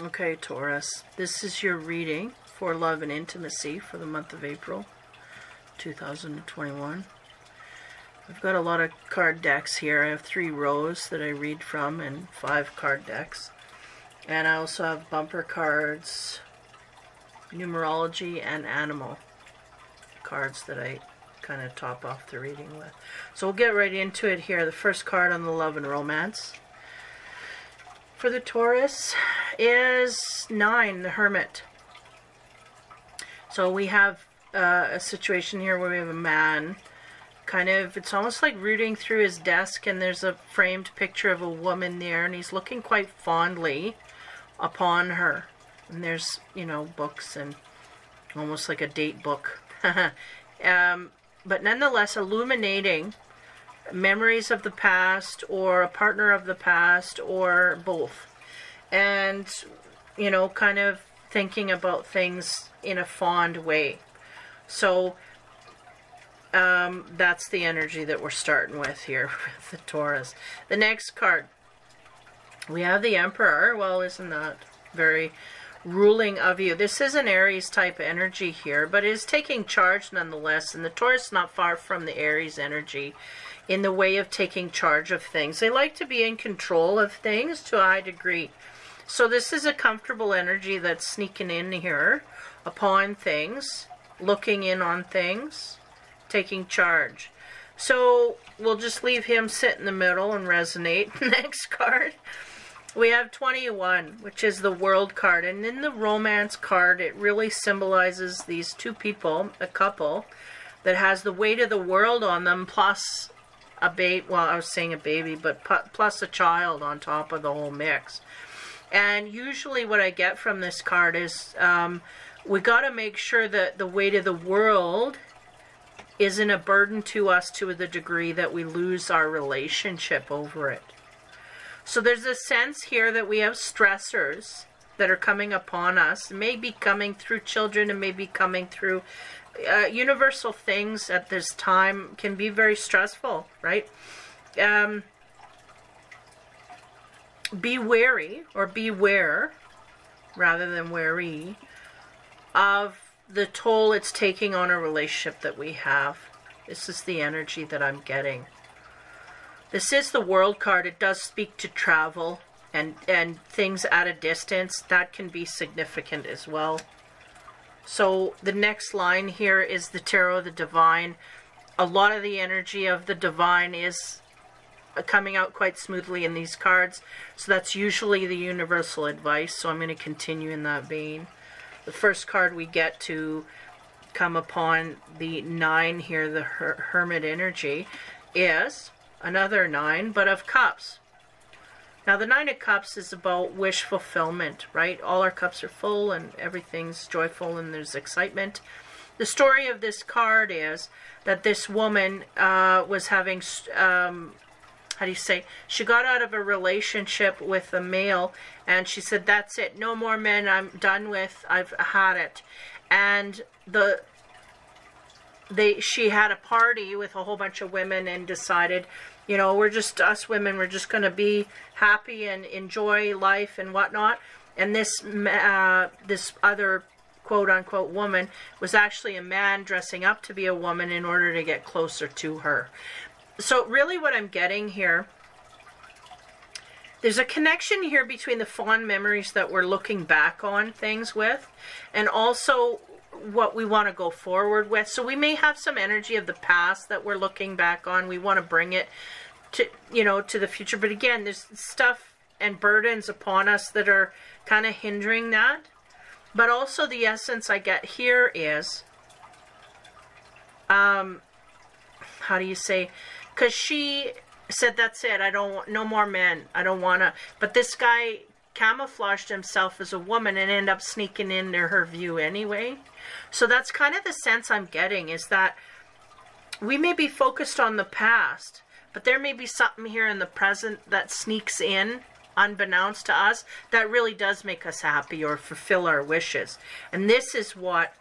Okay, Taurus, this is your reading for love and intimacy for the month of April 2021. I've got a lot of card decks here. I have 3 rows that I read from and 5 card decks. And I also have bumper cards, numerology, and animal cards that I kind of top off the reading with. So we'll get right into it here. The first card on the love and romance for the Taurus is 9, the Hermit. So we have a situation here where we have a man kind of, it's almost like rooting through his desk, and there's a framed picture of a woman there, and he's looking quite fondly upon her. And there's, you know, books and almost like a date book. But nonetheless, illuminating memories of the past, or a partner of the past, or both. And, you know, kind of thinking about things in a fond way. So that's the energy that we're starting with here with the Taurus. The next card, we have the Emperor. Well, isn't that very ruling of you? This is an Aries type energy here, but it is taking charge nonetheless. And the Taurus is not far from the Aries energy in the way of taking charge of things. They like to be in control of things to a high degree. So this is a comfortable energy that's sneaking in here upon things, looking in on things, taking charge. So we'll just leave him sit in the middle and resonate. Next card, we have 21, which is the World card. And in the romance card, it really symbolizes these 2 people, a couple, that has the weight of the world on them, plus a baby, well, I was saying a baby, but plus a child on top of the whole mix. And usually what I get from this card is we got to make sure that the weight of the world isn't a burden to us to the degree that we lose our relationship over it. So there's a sense here that we have stressors that are coming upon us. It may be coming through children, and may be coming through universal things at this time. Can be very stressful, right? Be wary, or beware, rather than wary, of the toll it's taking on a relationship that we have. This is the energy that I'm getting. This is the World card. It does speak to travel and things at a distance. That can be significant as well. So the next line here is the Tarot of the Divine. A lot of the energy of the Divine is coming out quite smoothly in these cards. So that's usually the universal advice. So I'm going to continue in that vein. The first card we get to come upon the 9 here, the Hermit energy, is another 9, but of Cups. Now the 9 of Cups is about wish fulfillment, right? All our cups are full and everything's joyful and there's excitement. The story of this card is that this woman was having, how do you say, she got out of a relationship with a male, and she said, that's it, no more men, I'm done with, I've had it. And she had a party with a whole bunch of women and decided, you know, we're just, us women, we're just going to be happy and enjoy life and whatnot. And this other quote-unquote woman was actually a man dressing up to be a woman in order to get closer to her. So really what I'm getting here, there's a connection here between the fond memories that we're looking back on things with, and also what we want to go forward with. So we may have some energy of the past that we're looking back on. We want to bring it to, you know, to the future. But again, there's stuff and burdens upon us that are kind of hindering that. But also the essence I get here is, how do you say, because she said, that's it, I don't want, no more men, I don't want to, but this guy camouflaged himself as a woman and ended up sneaking into her view anyway. So that's kind of the sense I'm getting, is that we may be focused on the past, but there may be something here in the present that sneaks in unbeknownst to us that really does make us happy or fulfill our wishes. And this is what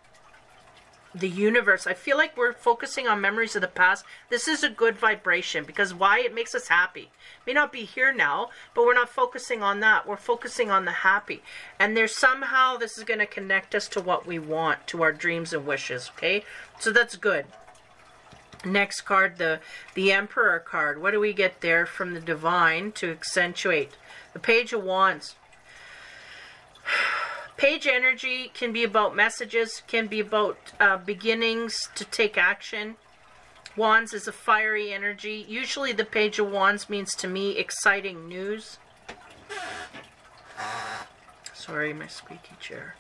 the universe. I feel like we're focusing on memories of the past. This is a good vibration because why? It makes us happy. It may not be here now, but we're not focusing on that. We're focusing on the happy. And there's somehow this is going to connect us to what we want, to our dreams and wishes, okay? So that's good. Next card, the Emperor card. What do we get there from the Divine to accentuate? The Page of Wands. Page energy can be about messages, can be about beginnings to take action. Wands is a fiery energy. Usually the Page of Wands means to me exciting news. Sorry, my squeaky chair.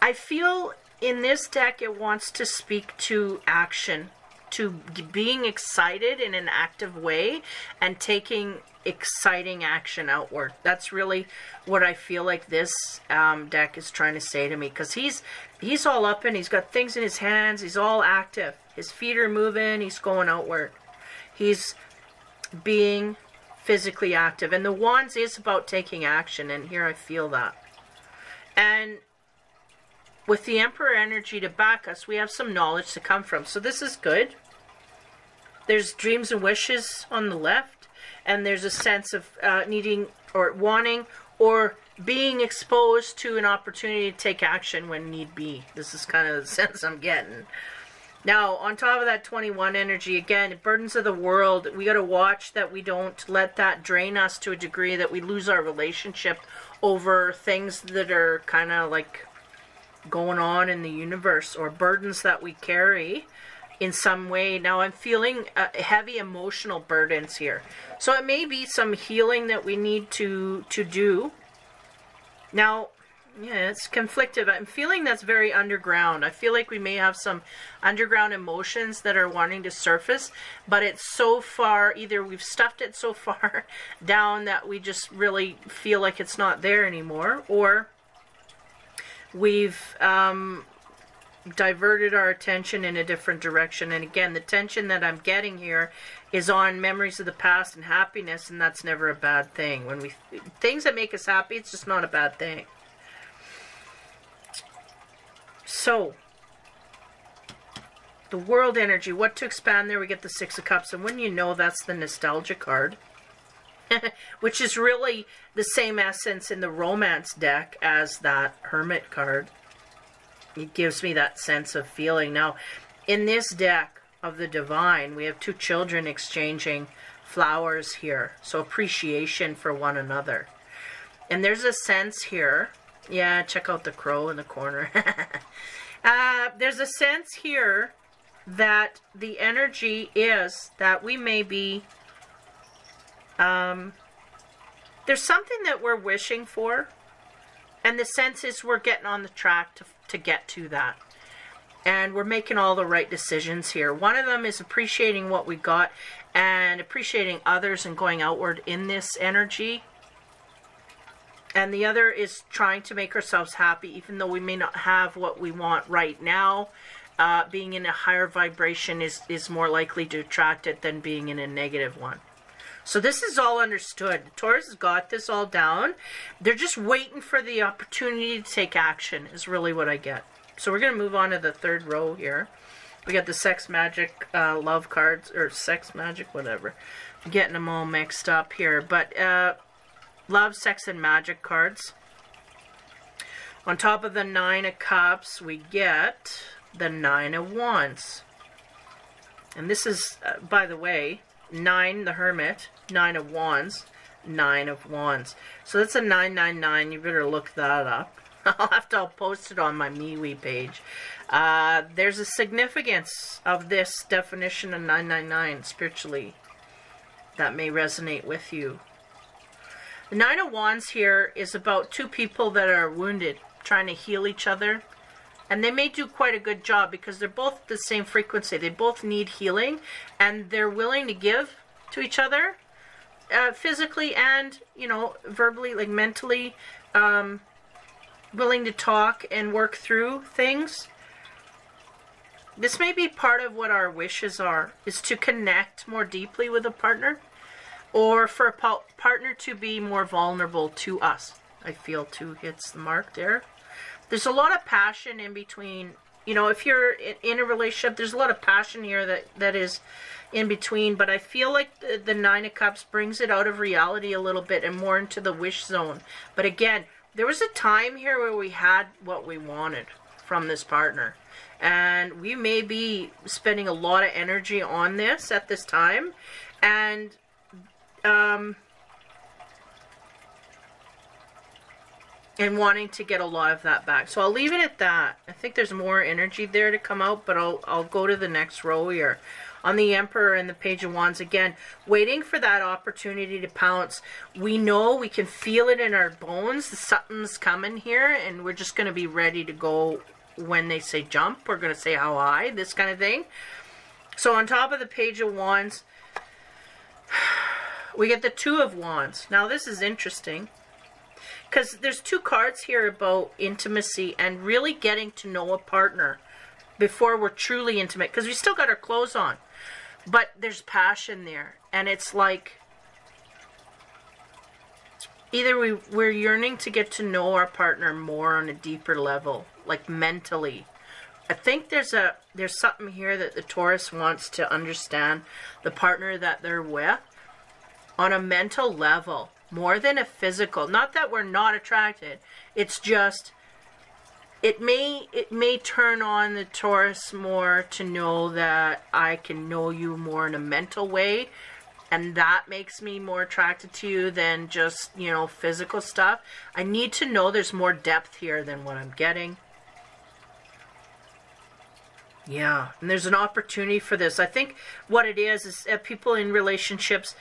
I feel in this deck it wants to speak to action, to being excited in an active way and taking exciting action outward. That's really what I feel like this deck is trying to say to me, because he's all up and he's got things in his hands. He's all active. His feet are moving. He's going outward. He's being physically active. And the Wands is about taking action, and here I feel that. And with the Emperor energy to back us, we have some knowledge to come from. So this is good. There's dreams and wishes on the left. And there's a sense of needing or wanting or being exposed to an opportunity to take action when need be. This is kind of the sense I'm getting. Now, on top of that 21 energy, again, burdens of the world, we got to watch that we don't let that drain us to a degree that we lose our relationship over things that are kind of like going on in the universe, or burdens that we carry in some way. Now I'm feeling heavy emotional burdens here. So it may be some healing that we need to do. Now, yeah, it's conflicted. I'm feeling that's very underground. I feel like we may have some underground emotions that are wanting to surface, but it's so far, either we've stuffed it so far down that we just really feel like it's not there anymore, or we've diverted our attention in a different direction. And again, the tension that I'm getting here is on memories of the past and happiness, and that's never a bad thing. When we things that make us happy, it's just not a bad thing. So the world energy, what to expand there, we get the Six of Cups, and when you know, that's the nostalgia card. Which is really the same essence in the romance deck as that Hermit card. It gives me that sense of feeling. Now, in this deck of the Divine, we have two children exchanging flowers here. So appreciation for one another. And there's a sense here. Yeah, check out the crow in the corner. There's a sense here that the energy is that we may be... there's something that we're wishing for. And the sense is we're getting on the track to get to that. And we're making all the right decisions here. One of them is appreciating what we got and appreciating others and going outward in this energy. And the other is trying to make ourselves happy, even though we may not have what we want right now. Being in a higher vibration is more likely to attract it than being in a negative one. So this is all understood. Taurus has got this all down. They're just waiting for the opportunity to take action is really what I get. So we're going to move on to the third row here. We got the Sex Magic love cards, or Sex Magic, whatever. I'm getting them all mixed up here. But love, sex, and magic cards. On top of the Nine of Cups, we get the Nine of Wands. And this is, by the way, 9, the Hermit, 9 of Wands, 9 of Wands. So that's a 999. You better look that up. I'll post it on my MeWe page. There's a significance of this definition of 999 spiritually that may resonate with you. The Nine of Wands here is about two people that are wounded, trying to heal each other. And they may do quite a good job because they're both the same frequency. They both need healing, and they're willing to give to each other, physically and, you know, verbally, like mentally, willing to talk and work through things. This may be part of what our wishes are, is to connect more deeply with a partner, or for a partner to be more vulnerable to us. I feel 2 hits the mark there. There's a lot of passion in between. You know, if you're in a relationship, there's a lot of passion here that is in between. But I feel like the Nine of Cups brings it out of reality a little bit and more into the wish zone. But again, there was a time here where we had what we wanted from this partner. And we may be spending a lot of energy on this at this time. And wanting to get a lot of that back. So I'll leave it at that. I think there's more energy there to come out, but I'll go to the next row here. On the Emperor and the Page of Wands, again, waiting for that opportunity to pounce. We know, we can feel it in our bones. Something's coming here, and we're just going to be ready to go when they say jump. We're going to say how high, this kind of thing. So on top of the Page of Wands, we get the Two of Wands. Now this is interesting, because there's two cards here about intimacy and really getting to know a partner before we're truly intimate. Because we still got our clothes on. But there's passion there. And it's like, either we're yearning to get to know our partner more on a deeper level. Like mentally. I think there's something here that the Taurus wants to understand the partner that they're with on a mental level. More than a physical. Not that we're not attracted. It's just, it may turn on the Taurus more to know that I can know you more in a mental way. And that makes me more attracted to you than just, you know, physical stuff. I need to know there's more depth here than what I'm getting. Yeah, and there's an opportunity for this. I think what it is people in relationships,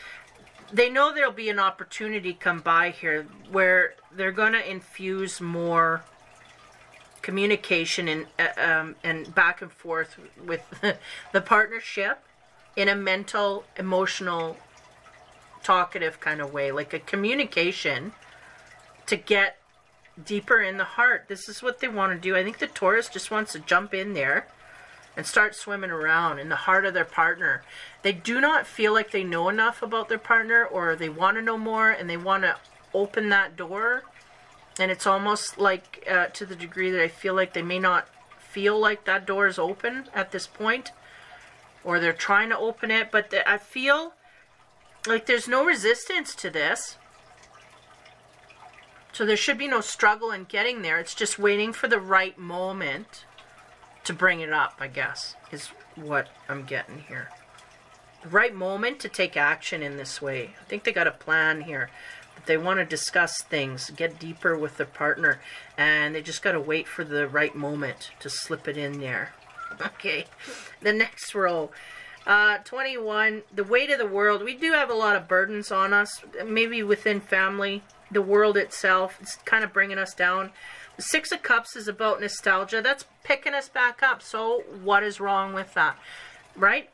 they know there'll be an opportunity come by here where they're going to infuse more communication and back and forth with the partnership in a mental, emotional, talkative kind of way. Like a communication to get deeper in the heart. This is what they want to do. I think the Taurus just wants to jump in there and start swimming around in the heart of their partner. They do not feel like they know enough about their partner, or they want to know more and they want to open that door. And it's almost like to the degree that I feel like they may not feel like that door is open at this point, or they're trying to open it, but I feel like there's no resistance to this. So there should be no struggle in getting there. It's just waiting for the right moment to bring it up, I guess, is what I'm getting here. The right moment to take action in this way. I think they got a plan here. But they want to discuss things, get deeper with their partner, and they just got to wait for the right moment to slip it in there. Okay, the next row. 21, the weight of the world. We do have a lot of burdens on us, maybe within family. The world itself is kind of bringing us down. The Six of Cups is about nostalgia. That's picking us back up. So what is wrong with that? Right?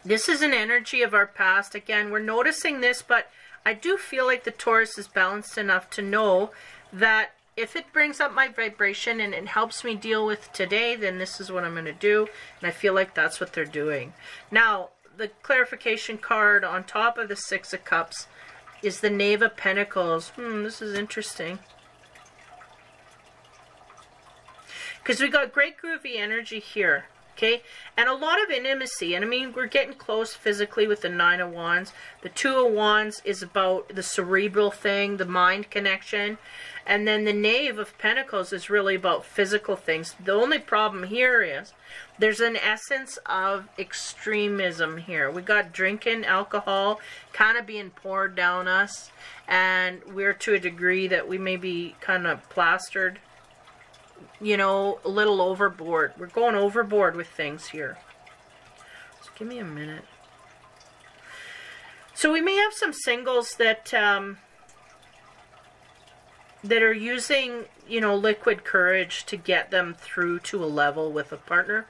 This is an energy of our past. Again, we're noticing this, but I do feel like the Taurus is balanced enough to know that if it brings up my vibration and it helps me deal with today, then this is what I'm going to do. And I feel like that's what they're doing. Now, the clarification card on top of the Six of Cups is the Knave of Pentacles. This is interesting. Because we got great groovy energy here. Okay, and a lot of intimacy. And I mean, we're getting close physically with the Nine of Wands. The Two of Wands is about the cerebral thing, the mind connection. And then the Knave of Pentacles is really about physical things. The only problem here is there's an essence of extremism here. We got drinking, alcohol kind of being poured down us. And we're to a degree that we may be kind of plastered, you know, a little overboard. We're going overboard with things here. So give me a minute. So we may have some singles that that are using, you know, liquid courage to get them through to a level with a partner.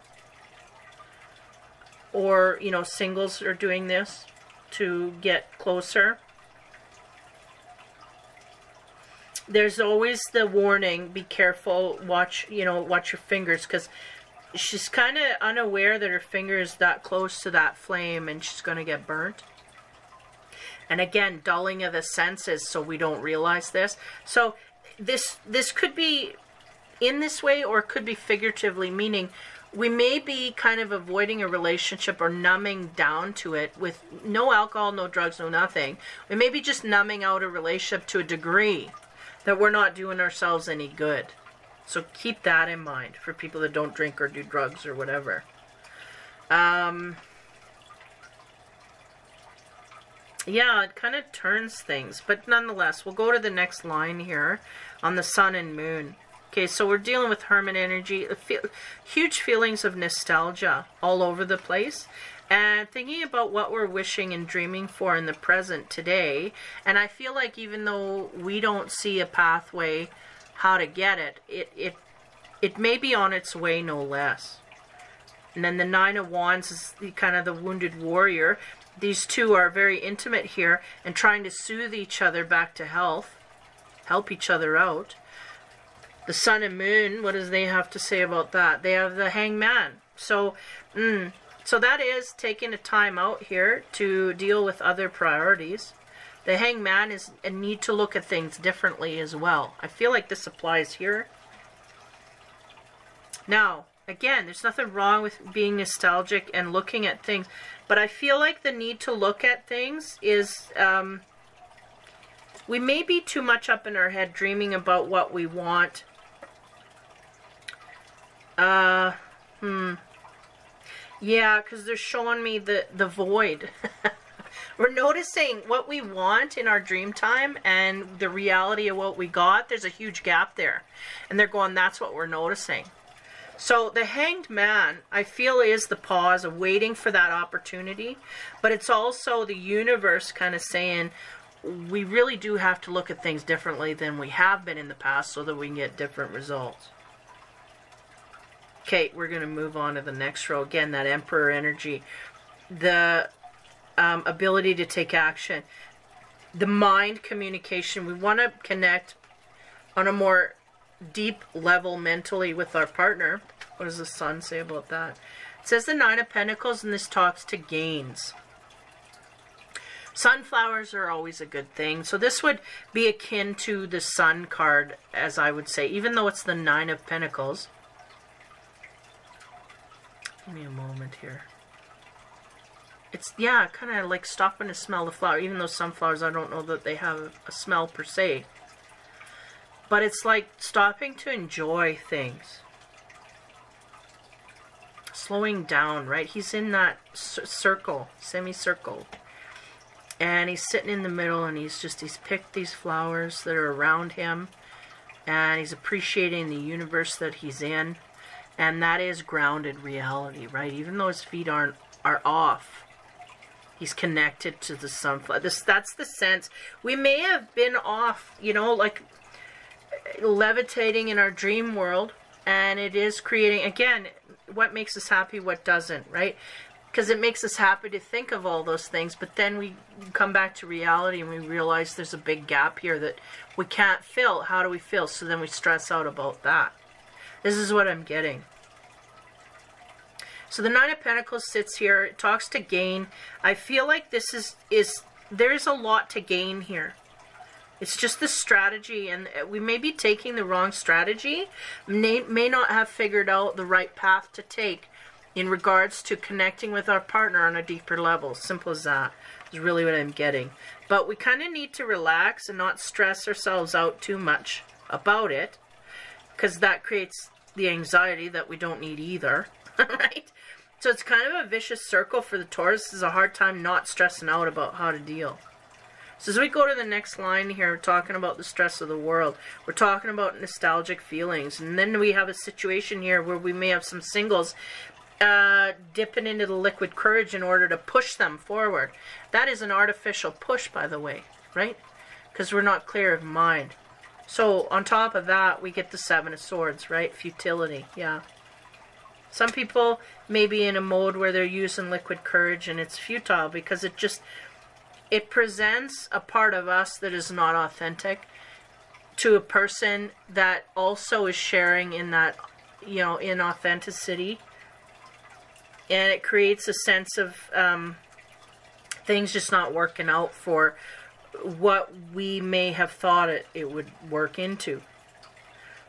Or, you know, singles are doing this to get closer. There's always the warning, be careful, watch your fingers, because she's kind of unaware that her finger is that close to that flame and she's going to get burnt. And again, dulling of the senses so we don't realize this. So this could be in this way, or it could be figuratively, meaning we may be kind of avoiding a relationship or numbing down to it with no alcohol, no drugs, no nothing. We may be just numbing out a relationship to a degree that we're not doing ourselves any good. So keep that in mind for people that don't drink or do drugs or whatever. Yeah, it kind of turns things, but nonetheless, we'll go to the next line here on the sun and moon. Okay, so we're dealing with hermit energy, huge feelings of nostalgia all over the place, and thinking about what we're wishing and dreaming for in the present today. And I feel like even though we don't see a pathway how to get it, it may be on its way, no less. And then the Nine of Wands is kind of the wounded warrior. These two are very intimate here and trying to soothe each other back to health, help each other out. The sun and moon, what does they have to say about that? They have the hangman. So, so that is taking a time out here to deal with other priorities. The hangman is a need to look at things differently as well. I feel like this applies here. Now, again, there's nothing wrong with being nostalgic and looking at things, but I feel like the need to look at things is, we may be too much up in our head dreaming about what we want. Yeah, because they're showing me the void. We're noticing what we want in our dream time and the reality of what we got. There's a huge gap there. And they're going, that's what we're noticing. So the hanged man, I feel, is the pause of waiting for that opportunity. But it's also the universe kind of saying, we really do have to look at things differently than we have been in the past so that we can get different results. Okay, we're going to move on to the next row. Again, that Emperor energy. The ability to take action. The mind communication. We want to connect on a more deep level mentally with our partner. What does the sun say about that? It says the Nine of Pentacles, and this talks to gains. Sunflowers are always a good thing. So this would be akin to the Sun card, as I would say, even though it's the Nine of Pentacles. Give me a moment here. It's, yeah, kind of like stopping to smell the flower. Even though sunflowers, I don't know that they have a smell per se. But it's like stopping to enjoy things. Slowing down, right? He's in that circle, semicircle. And he's sitting in the middle, and he's picked these flowers that are around him. And he's appreciating the universe that he's in. And that is grounded reality, right? Even though his feet are off, he's connected to the sunflower. That's the sense. We may have been off, you know, like levitating in our dream world, and it is creating, again, what makes us happy, what doesn't, right? Because it makes us happy to think of all those things, but then we come back to reality and we realize there's a big gap here that we can't fill. How do we fill? So then we stress out about that. This is what I'm getting. So the Nine of Pentacles sits here. It talks to gain. I feel like this is there's a lot to gain here. It's just the strategy, and we may be taking the wrong strategy. May not have figured out the right path to take in regards to connecting with our partner on a deeper level. Simple as that is really what I'm getting. But we kind of need to relax and not stress ourselves out too much about it, because that creates the anxiety that we don't need either, right? So it's kind of a vicious circle for the Taurus. This is a hard time not stressing out about how to deal. So as we go to the next line here, we're talking about the stress of the world. We're talking about nostalgic feelings. And then we have a situation here where we may have some singles dipping into the liquid courage in order to push them forward. That is an artificial push, by the way, right? Because we're not clear of mind. So on top of that, we get the Seven of Swords, right? Futility, yeah. Some people may be in a mode where they're using liquid courage and it's futile because it presents a part of us that is not authentic to a person that also is sharing in that, you know, inauthenticity. And it creates a sense of things just not working out for what we may have thought it would work into.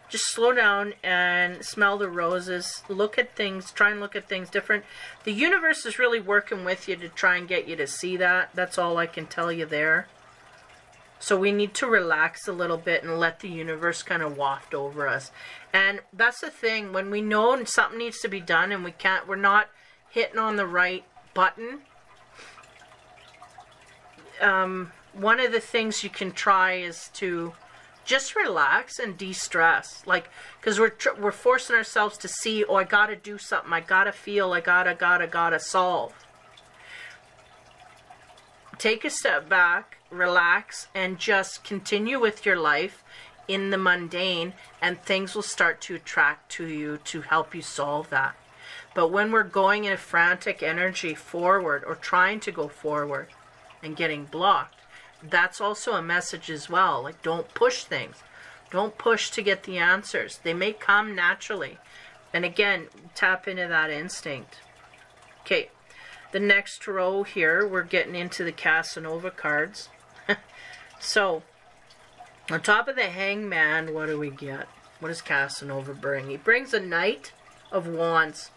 Just slow down and smell the roses. Look at things. Try and look at things different. The universe is really working with you to try and get you to see that. That's all I can tell you there. So we need to relax a little bit and let the universe kind of waft over us. And that's the thing. When we know something needs to be done and we're not hitting on the right button. One of the things you can try is to just relax and de-stress, like, because we're forcing ourselves to see, oh, I gotta do something, I gotta feel, I gotta solve. Take a step back, relax, and just continue with your life in the mundane, and things will start to attract to you to help you solve that. But when we're going in a frantic energy forward, or trying to go forward and getting blocked, that's also a message as well. Like, don't push things. Don't push to get the answers. They may come naturally. And again, tap into that instinct. Okay, the next row here, we're getting into the Casanova cards. So, on top of the Hangman, what do we get? What does Casanova bring? He brings a Knight of Wands.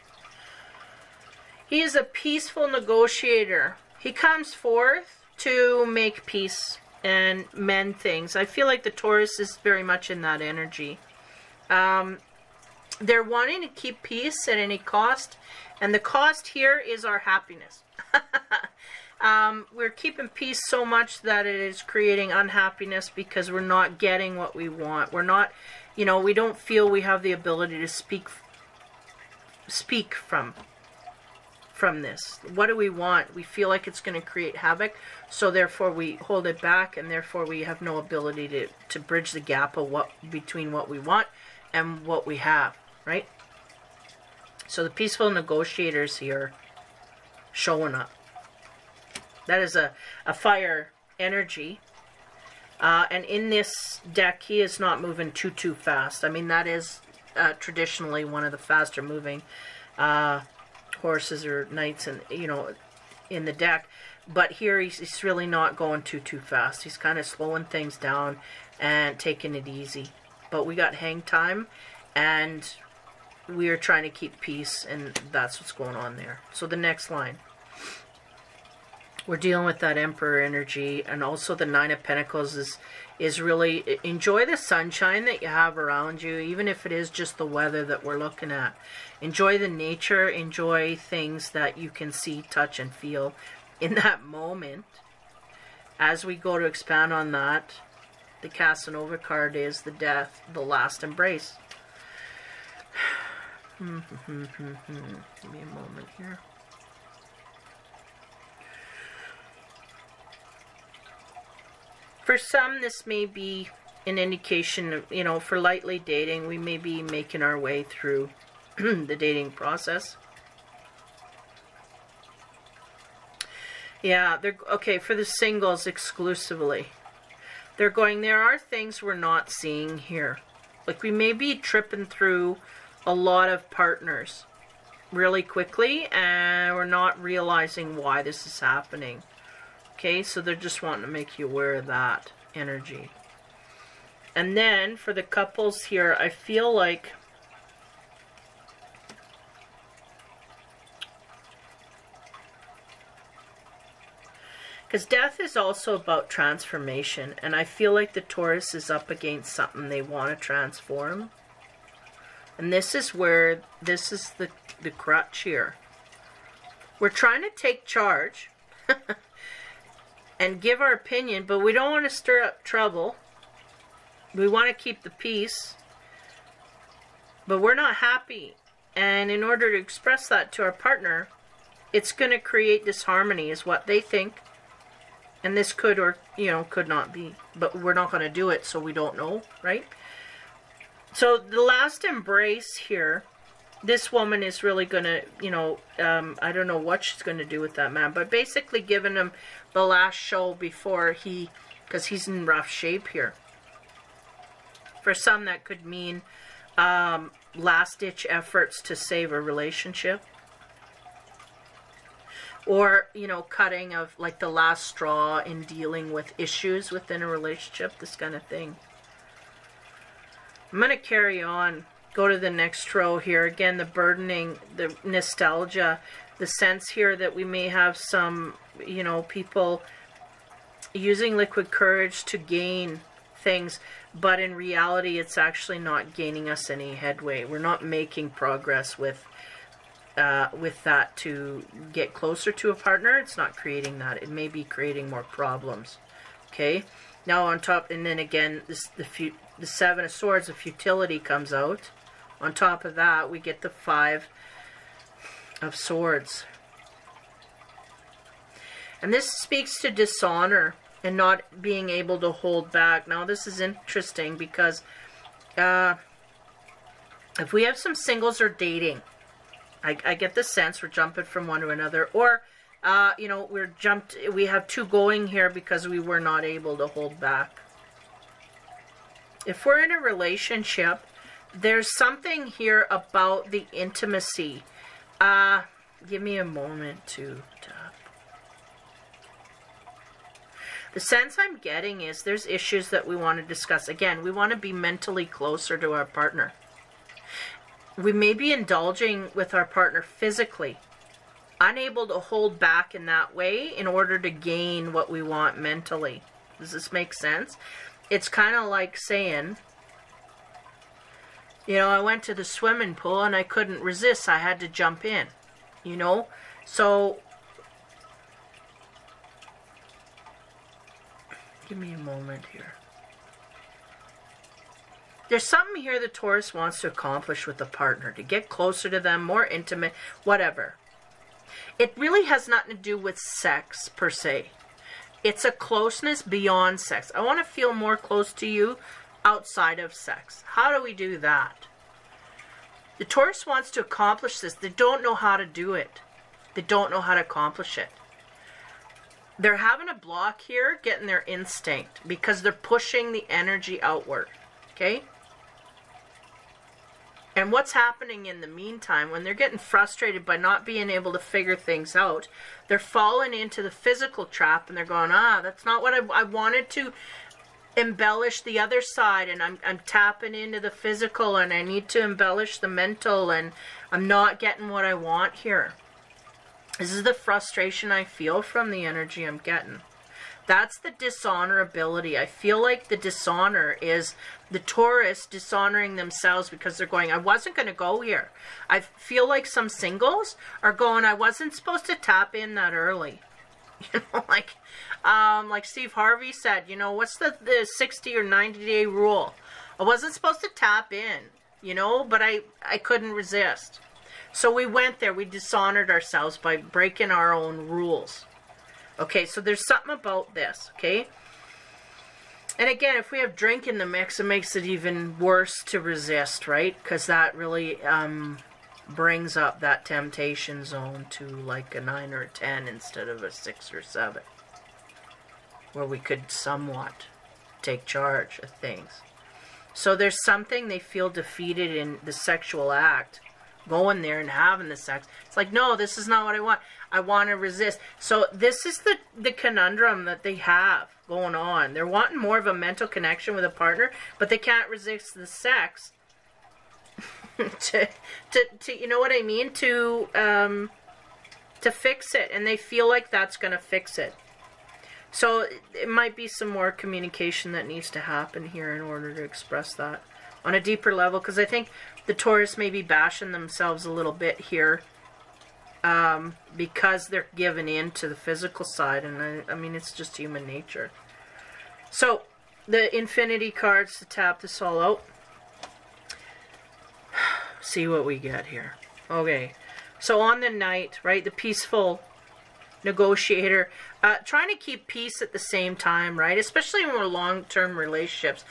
He is a peaceful negotiator. He comes forth to make peace and mend things. I feel like the Taurus is very much in that energy. They're wanting to keep peace at any cost, and the cost here is our happiness. We're keeping peace so much that it is creating unhappiness because we're not getting what we want. We're not, you know, we don't feel we have the ability to speak from this. What do we want? We feel like it's going to create havoc, so therefore we hold it back, and therefore we have no ability to bridge the gap of between what we want and what we have, right? So the peaceful negotiators here showing up. That is a fire energy. And in this deck, he is not moving too fast. I mean, that is traditionally one of the faster moving horses or knights, and you know, in the deck. But here he's really not going too fast. He's kind of slowing things down and taking it easy. But we got hang time, and we are trying to keep peace, and that's what's going on there. So the next line, we're dealing with that Emperor energy, and also the Nine of Pentacles is really enjoy the sunshine that you have around you, even if it is just the weather that we're looking at. Enjoy the nature, enjoy things that you can see, touch, and feel in that moment. As we go to expand on that, the Casanova card is the Death, the last embrace. Give me a moment here. For some, this may be an indication of, you know, for lightly dating, we may be making our way through the dating process. Yeah, they're okay for the singles exclusively. They're going, there are things we're not seeing here. Like, we may be tripping through a lot of partners really quickly, and we're not realizing why this is happening. Okay, so they're just wanting to make you aware of that energy. And then for the couples here, I feel like because death is also about transformation, and I feel like the Taurus is up against something they want to transform. And this is where, this is the crutch here. We're trying to take charge and give our opinion, but we don't want to stir up trouble. We want to keep the peace, but we're not happy. And in order to express that to our partner, it's going to create disharmony, is what they think. And this could, or, you know, could not be. But we're not going to do it, so we don't know, right? So the last embrace here, this woman is really going to, you know, I don't know what she's going to do with that man, but basically giving him the last show before he, because he's in rough shape here. For some, that could mean last-ditch efforts to save a relationship. Or, you know, cutting of, like, the last straw in dealing with issues within a relationship, this kind of thing. I'm going to carry on. Go to the next row here. Again, the burdening, the nostalgia, the sense here that we may have some, you know, people using liquid courage to gain things, but in reality it's actually not gaining us any headway. We're not making progress with that to get closer to a partner. It's not creating that. It may be creating more problems. Okay, now on top, and then again, the Seven of Swords, the futility comes out. On top of that, we get the Five of Swords. And this speaks to dishonor and not being able to hold back. Now, this is interesting because if we have some singles or dating, I get the sense we're jumping from one to another, or you know, we have two going here because we were not able to hold back. If we're in a relationship, there's something here about the intimacy. Give me a moment to tap. The sense I'm getting is there's issues that we want to discuss. Again, we want to be mentally closer to our partner. We may be indulging with our partner physically, unable to hold back in that way in order to gain what we want mentally. Does this make sense? It's kind of like saying, you know, I went to the swimming pool and I couldn't resist. I had to jump in, you know? So, give me a moment here. There's something here the Taurus wants to accomplish with the partner, to get closer to them, more intimate, whatever. It really has nothing to do with sex, per se. It's a closeness beyond sex. I want to feel more close to you outside of sex. How do we do that? The Taurus wants to accomplish this. They don't know how to do it. They don't know how to accomplish it. They're having a block here, getting their instinct, because they're pushing the energy outward. Okay? And what's happening in the meantime, when they're getting frustrated by not being able to figure things out, they're falling into the physical trap, and they're going, that's not what I wanted to embellish the other side, and I'm tapping into the physical, and I need to embellish the mental, and I'm not getting what I want here. This is the frustration I feel from the energy I'm getting. That's the dishonorability. I feel like the dishonor is the Taurus dishonoring themselves because they're going, I wasn't going to go here. I feel like some singles are going, I wasn't supposed to tap in that early. You know, like Steve Harvey said, you know, what's the 60 or 90 day rule? I wasn't supposed to tap in, you know, but I couldn't resist. So we went there. We dishonored ourselves by breaking our own rules. Okay, so there's something about this, okay? And again, if we have drink in the mix, it makes it even worse to resist, right? Because that really brings up that temptation zone to like a 9 or a 10 instead of a 6 or 7. Where we could somewhat take charge of things. So there's something they feel defeated in the sexual act. Going there and having the sex. It's like, no, this is not what I want. I want to resist. So this is the conundrum that they have going on. They're wanting more of a mental connection with a partner, but they can't resist the sex. to you know what I mean? To fix it. And they feel like that's going to fix it. So it might be some more communication that needs to happen here in order to express that on a deeper level, because I think the Taurus may be bashing themselves a little bit here because they're giving in to the physical side, and I mean, it's just human nature. So, the Infinity cards to tap this all out. See what we get here. Okay, so on the Knight, right, the peaceful negotiator, trying to keep peace at the same time, right, especially when we're long-term relationships.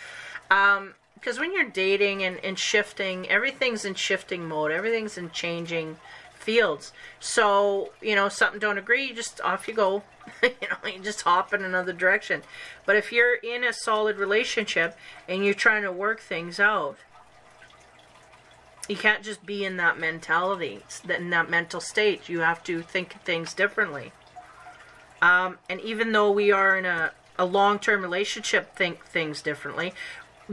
Because when you're dating and shifting, everything's in shifting mode. Everything's in changing fields. So, you know, something don't agree, you just off you go. You know, you just hop in another direction. But if you're in a solid relationship and you're trying to work things out, you can't just be in that mentality, in that mental state. You have to think things differently. And even though we are in a long-term relationship, think things differently,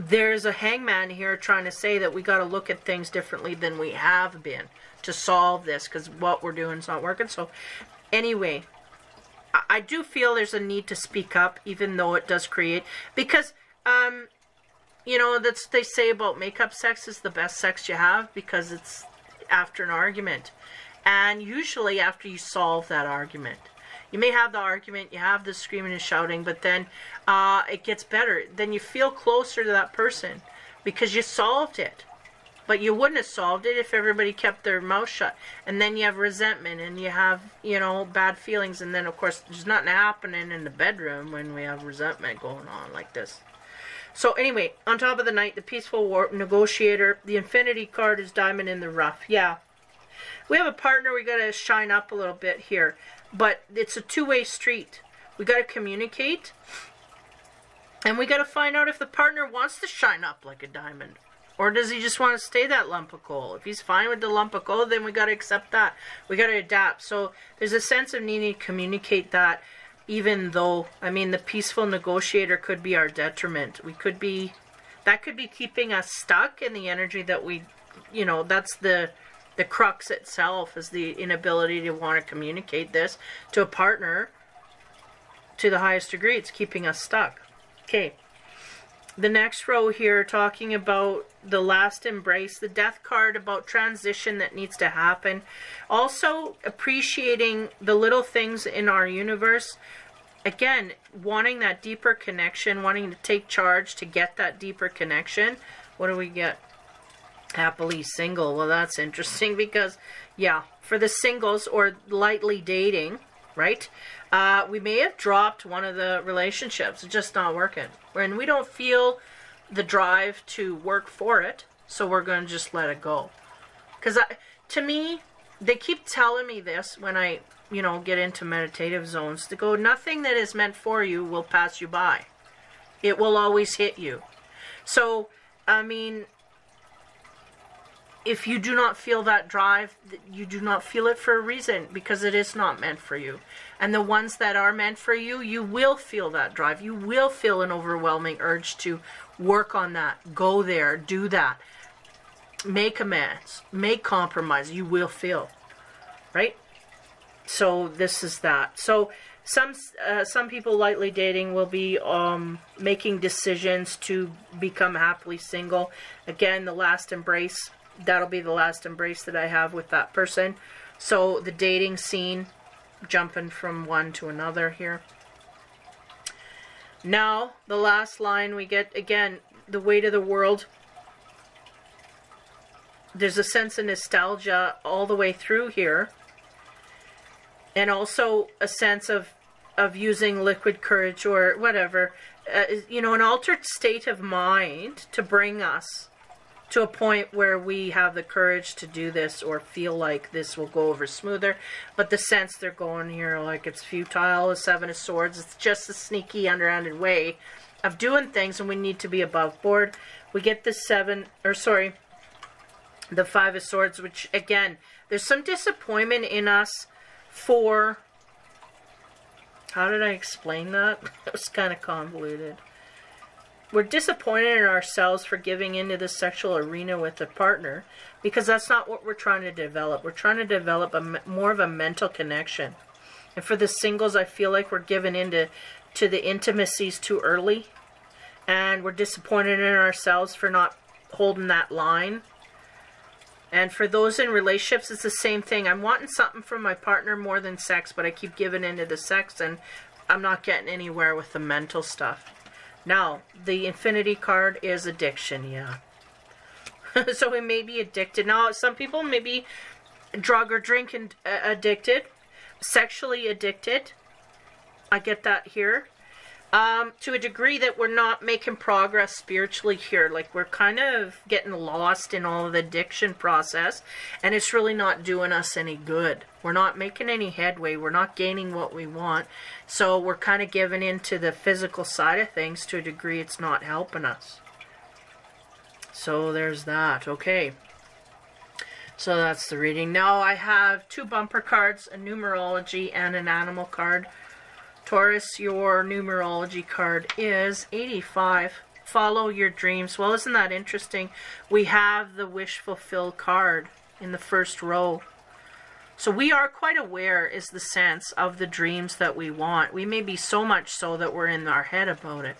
there's a hangman here trying to say that we got to look at things differently than we have been to solve this, because what we're doing is not working. So anyway, I do feel there's a need to speak up, even though it does create, because you know, that's they say about makeup sex is the best sex you have because it's after an argument, and usually after you solve that argument. You may have the argument, you have the screaming and shouting, but then it gets better. Then you feel closer to that person because you solved it. But you wouldn't have solved it if everybody kept their mouth shut. And then you have resentment and you have, you know, bad feelings. And then, of course, there's nothing happening in the bedroom when we have resentment going on like this. So anyway, on top of the Knight, the Peaceful War Negotiator, the Infinity card is Diamond in the Rough. Yeah. We have a partner, we got to shine up a little bit here. But it's a two-way street. We got to communicate. And we got to find out if the partner wants to shine up like a diamond. Or does he just want to stay that lump of coal? If he's fine with the lump of coal, then we got to accept that. We got to adapt. So there's a sense of needing to communicate that, even though, I mean, the Peaceful Negotiator could be our detriment. We could be, that could be keeping us stuck in the energy that we, you know, that's the crux itself, is the inability to want to communicate this to a partner to the highest degree. It's keeping us stuck. Okay. The next row here, talking about the last embrace, the Death card, about transition that needs to happen. Also appreciating the little things in our universe. Again, wanting that deeper connection, wanting to take charge to get that deeper connection. What do we get? Happily single. Well, that's interesting because, yeah, for the singles or lightly dating, right? We may have dropped one of the relationships. It's just not working. And we don't feel the drive to work for it, so we're going to just let it go. Because to me, they keep telling me this when I, you know, get into meditative zones. To go, nothing that is meant for you will pass you by. It will always hit you. So, I mean, if you do not feel that drive, you do not feel it for a reason, because it is not meant for you. And the ones that are meant for you, you will feel that drive. You will feel an overwhelming urge to work on that. Go there. Do that. Make amends. Make compromise. You will feel. Right? So this is that. So some people lightly dating will be making decisions to become happily single. Again, the last embrace. That'll be the last embrace that I have with that person. So the dating scene, jumping from one to another here. Now, the last line we get, again, the weight of the world. There's a sense of nostalgia all the way through here. And also a sense of using liquid courage or whatever. You know, an altered state of mind to bring us to a point where we have the courage to do this or feel like this will go over smoother. But the sense they're going here like it's futile, the Seven of Swords, it's just a sneaky, underhanded way of doing things, and we need to be above board. We get the the Five of Swords, which, again, there's some disappointment in us for, how did I explain that? It was kind of convoluted. We're disappointed in ourselves for giving into the sexual arena with a partner, because that's not what we're trying to develop. We're trying to develop more of a mental connection. And for the singles, I feel like we're giving into the intimacies too early. And we're disappointed in ourselves for not holding that line. And for those in relationships, it's the same thing. I'm wanting something from my partner more than sex, but I keep giving into the sex, and I'm not getting anywhere with the mental stuff. Now, the Infinity card is addiction, yeah. So we may be addicted. Now, some people may be drug or drink addicted, sexually addicted. I get that here. To a degree that we're not making progress spiritually here. Like, we're kind of getting lost in all of the addiction process, and it's really not doing us any good. We're not making any headway. We're not gaining what we want. So we're kind of giving into the physical side of things to a degree it's not helping us. So there's that. Okay. So that's the reading. Now I have two bumper cards, a numerology and an animal card. Taurus, your numerology card is 85. follow your dreams. Well, isn't that interesting? We have the wish fulfilled card in the first row. So we are quite aware, is the sense, of the dreams that we want. We may be so much so that we're in our head about it.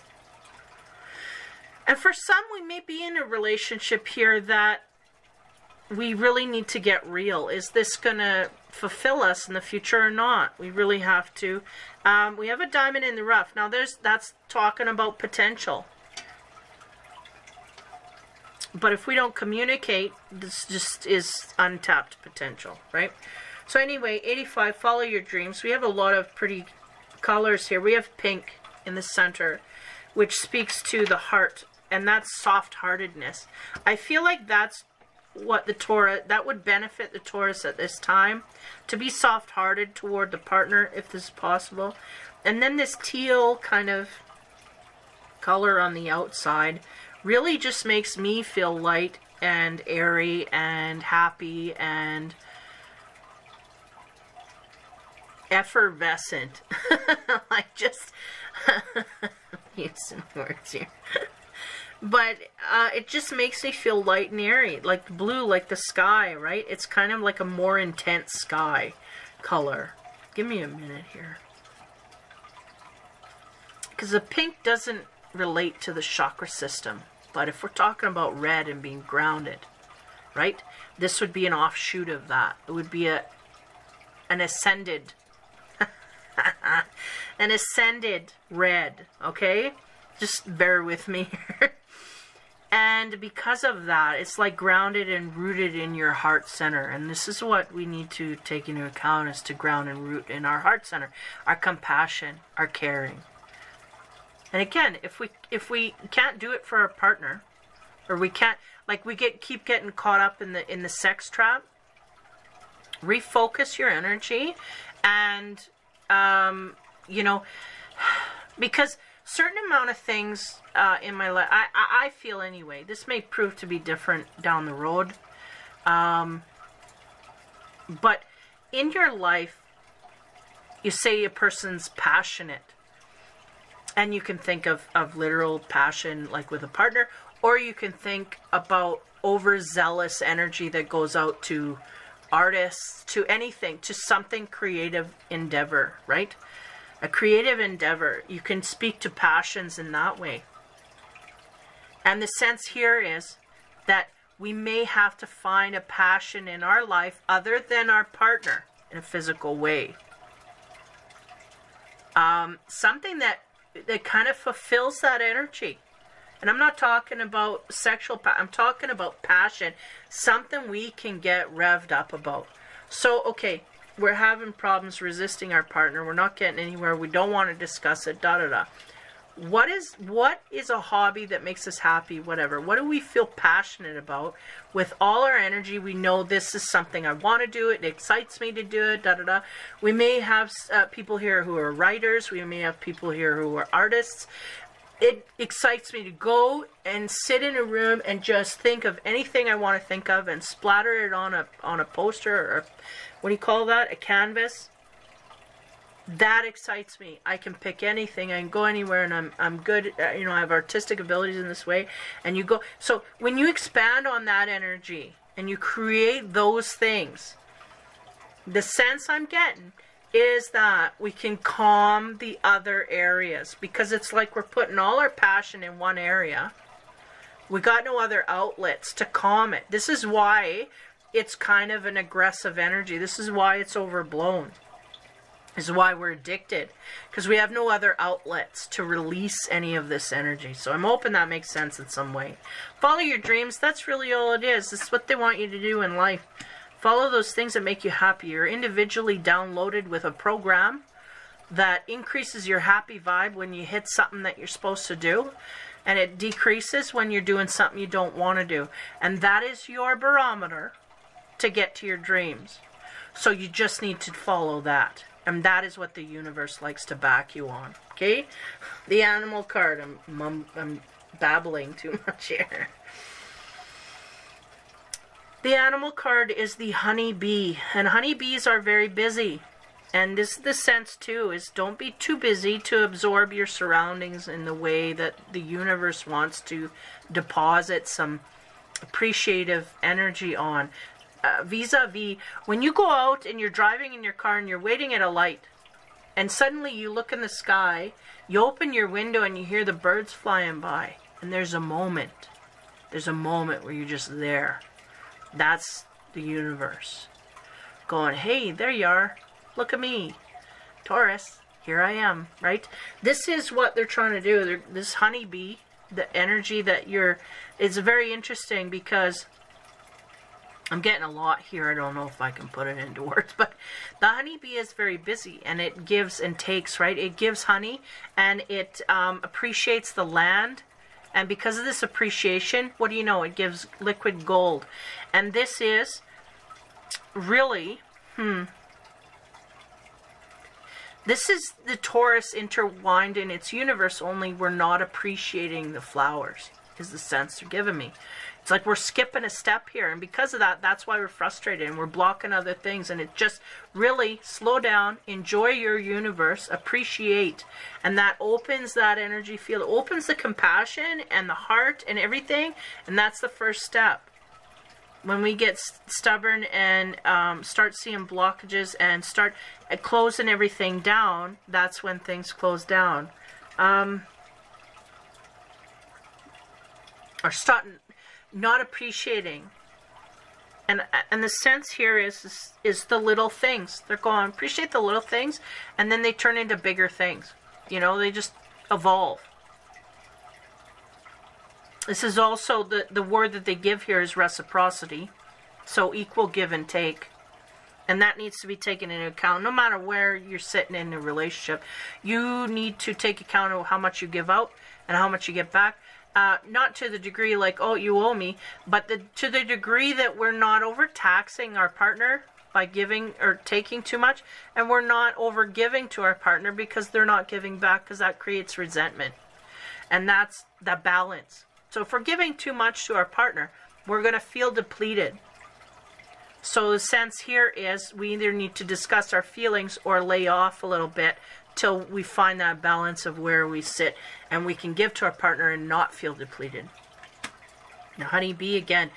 And for some, we may be in a relationship here that we really need to get real. Is this going to fulfill us in the future or not? We really have to. We have a diamond in the rough. Now, that's talking about potential. But if we don't communicate, this just is untapped potential, right? So anyway, 85, follow your dreams. We have a lot of pretty colors here. We have pink in the center, which speaks to the heart, and that's soft-heartedness. I feel like that's what the Taurus, that would benefit the Taurus at this time, to be soft-hearted toward the partner, if this is possible. And then this teal kind of color on the outside really just makes me feel light and airy and happy and effervescent. Like, just use some words here. But it just makes me feel light and airy, like blue, like the sky, right? It's kind of like a more intense sky color. Give me a minute here. Because the pink doesn't relate to the chakra system. But if we're talking about red and being grounded, right? This would be an offshoot of that. It would be an ascended, an ascended red, okay? Just bear with me here. And because of that, it's like grounded and rooted in your heart center. And this is what we need to take into account, is to ground and root in our heart center, our compassion, our caring. And again, if we can't do it for our partner, or we can't, like we keep getting caught up in the sex trap, refocus your energy, and you know, because certain amount of things in my life, I feel anyway, this may prove to be different down the road, but in your life, you say a person's passionate, and you can think of literal passion, like with a partner, or you can think about overzealous energy that goes out to artists, to anything, to something creative endeavor, right? A creative endeavor. You can speak to passions in that way. And the sense here is that we may have to find a passion in our life other than our partner in a physical way. Something that kind of fulfills that energy. And I'm not talking about sexual, I'm talking about passion. Something we can get revved up about. So, okay, we're having problems resisting our partner. We're not getting anywhere. We don't want to discuss it, da-da-da. What is a hobby that makes us happy, whatever? What do we feel passionate about? With all our energy, we know this is something I want to do. It excites me to do it, da-da-da. We may have people here who are writers. We may have people here who are artists. It excites me to go and sit in a room and just think of anything I want to think of and splatter it on a poster, or what do you call that? A canvas. That excites me. I can pick anything. I can go anywhere, and I'm good. You know, I have artistic abilities in this way. And you go. So when you expand on that energy and you create those things, the sense I'm getting is that we can calm the other areas, because it's like we're putting all our passion in one area. We got no other outlets to calm it. This is why it's kind of an aggressive energy. This is why it's overblown. This is why we're addicted, because we have no other outlets to release any of this energy. So I'm hoping that makes sense in some way. Follow your dreams. That's really all it is. It's what they want you to do in life. Follow those things that make you happy. You're individually downloaded with a program that increases your happy vibe when you hit something that you're supposed to do, and it decreases when you're doing something you don't want to do. And that is your barometer to get to your dreams. So you just need to follow that. And that is what the universe likes to back you on. Okay? The animal card. I'm babbling too much here. The animal card is the honeybee, and honeybees are very busy. And this is the sense too, is don't be too busy to absorb your surroundings in the way that the universe wants to deposit some appreciative energy on. Vis-a-vis, when you go out and you're driving in your car and you're waiting at a light, and suddenly you look in the sky, you open your window and you hear the birds flying by, and there's a moment where you're just there. That's the universe going, hey, there you are. Look at me, Taurus, here I am, right? This is what they're trying to do. This honeybee, the energy that it's very interesting because I'm getting a lot here. I don't know if I can put it into words, but the honeybee is very busy, and it gives and takes, right? It gives honey, and it appreciates the land. And because of this appreciation, what do you know? It gives liquid gold. And this is really, this is the Taurus intertwined in its universe, only we're not appreciating the flowers, is the sense they're giving me. It's like we're skipping a step here, and because of that, that's why we're frustrated, and we're blocking other things, and it just really slow down, enjoy your universe, appreciate, and that opens that energy field, opens the compassion and the heart and everything, and that's the first step. When we get stubborn and start seeing blockages and start closing everything down, that's when things close down. Or starting not appreciating, and the sense here is the little things. They're going, appreciate the little things, and then they turn into bigger things. You know, they just evolve. This is also the word that they give here is reciprocity, so equal give and take, and that needs to be taken into account. No matter where you're sitting in a relationship, you need to take account of how much you give out and how much you get back. Not to the degree like, oh, you owe me, but to the degree that we're not overtaxing our partner by giving or taking too much, and we're not over giving to our partner because they're not giving back, because that creates resentment. And that's the balance. So if we're giving too much to our partner, we're going to feel depleted. So the sense here is we either need to discuss our feelings or lay off a little bit till we find that balance of where we sit and we can give to our partner and not feel depleted. Now, honeybee, again,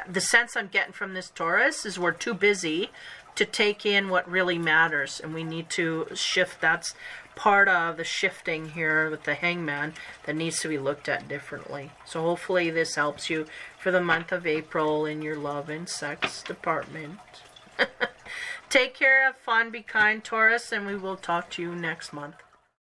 the sense I'm getting from this Taurus is we're too busy to take in what really matters, and we need to shift. That's part of the shifting here with the Hangman that needs to be looked at differently. So hopefully this helps you for the month of April in your love and sex department. Take care, have fun, be kind, Taurus, and we will talk to you next month.